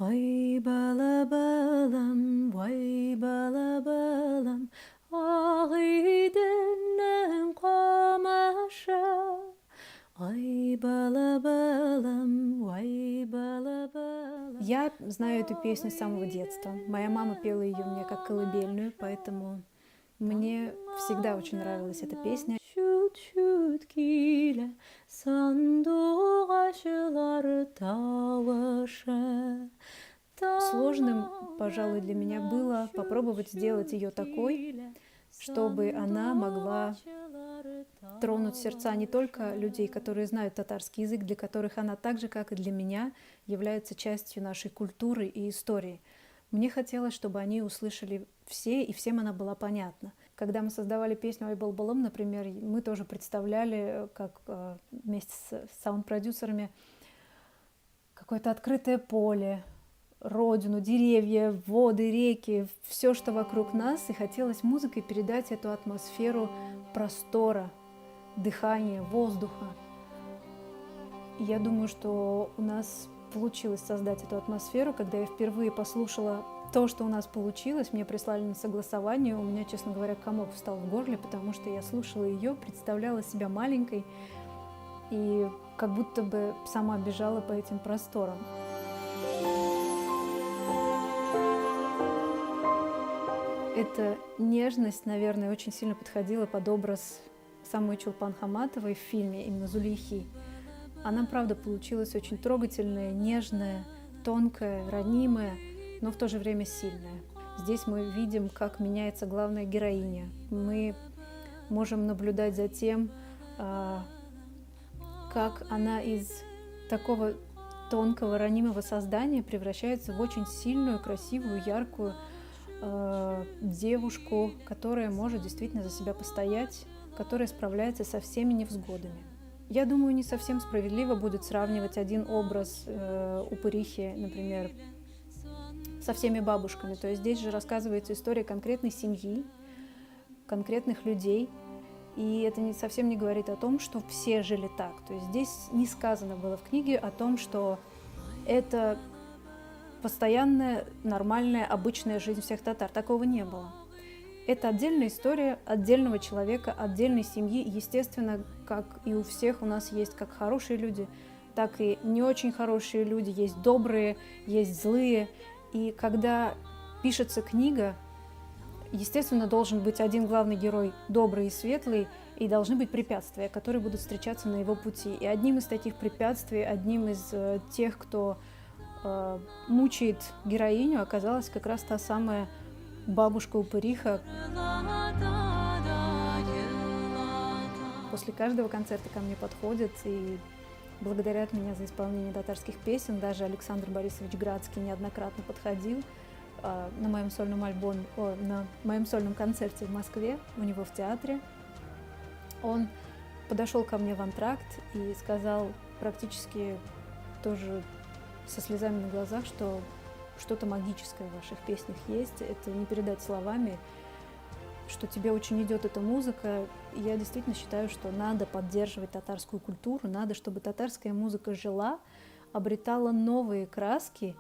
Ой, балабалам, вай балабалам, ақ үйденнің қамаша. Ой, балабалам, вай балабалам. Я знаю эту песню с самого детства. Моя мама пела ее мне как колыбельную, поэтому мне всегда очень нравилась эта песня. Шут-шут киле, сандуқ ашылар тауышы. Сложным, пожалуй, для меня было попробовать сделать ее такой, чтобы она могла тронуть сердца не только людей, которые знают татарский язык, для которых она так же, как и для меня, является частью нашей культуры и истории. Мне хотелось, чтобы они услышали все, и всем она была понятна. Когда мы создавали песню «Ой, балбалом», например, мы тоже представляли, как вместе с саунд-продюсерами, какое-то открытое поле, родину, деревья, воды, реки, все, что вокруг нас, и хотелось музыкой передать эту атмосферу простора, дыхания, воздуха. И я думаю, что у нас получилось создать эту атмосферу. Когда я впервые послушала то, что у нас получилось, мне прислали на согласование, у меня, честно говоря, комок встал в горле, потому что я слушала ее, представляла себя маленькой и как будто бы сама бежала по этим просторам. Эта нежность, наверное, очень сильно подходила под образ самой Чулпан Хаматовой в фильме именно «Зулейхи». Она, правда, получилась очень трогательная, нежная, тонкая, ранимая, но в то же время сильная. Здесь мы видим, как меняется главная героиня. Мы можем наблюдать за тем, как она из такого тонкого, ранимого создания превращается в очень сильную, красивую, яркую девушку, которая может действительно за себя постоять, которая справляется со всеми невзгодами. Я думаю, не совсем справедливо будет сравнивать один образ упырихи, например, со всеми бабушками. То есть здесь же рассказывается история конкретной семьи, конкретных людей, и это совсем не говорит о том, что все жили так. То есть здесь не сказано было в книге о том, что это постоянная, нормальная, обычная жизнь всех татар. Такого не было. Это отдельная история отдельного человека, отдельной семьи. Естественно, как и у всех, у нас есть как хорошие люди, так и не очень хорошие люди, есть добрые, есть злые. И когда пишется книга, естественно, должен быть один главный герой добрый и светлый, и должны быть препятствия, которые будут встречаться на его пути. И одним из таких препятствий, одним из тех, кто мучает героиню, оказалась как раз та самая бабушка-упыриха. После каждого концерта ко мне подходят и благодарят меня за исполнение татарских песен. Даже Александр Борисович Градский неоднократно подходил на моем сольном альбоме, на моем сольном концерте в Москве, у него в театре. Он подошел ко мне в антракт и сказал практически тоже со слезами на глазах, что что-то магическое в ваших песнях есть, это не передать словами, что тебе очень идет эта музыка. И я действительно считаю, что надо поддерживать татарскую культуру, надо, чтобы татарская музыка жила, обретала новые краски.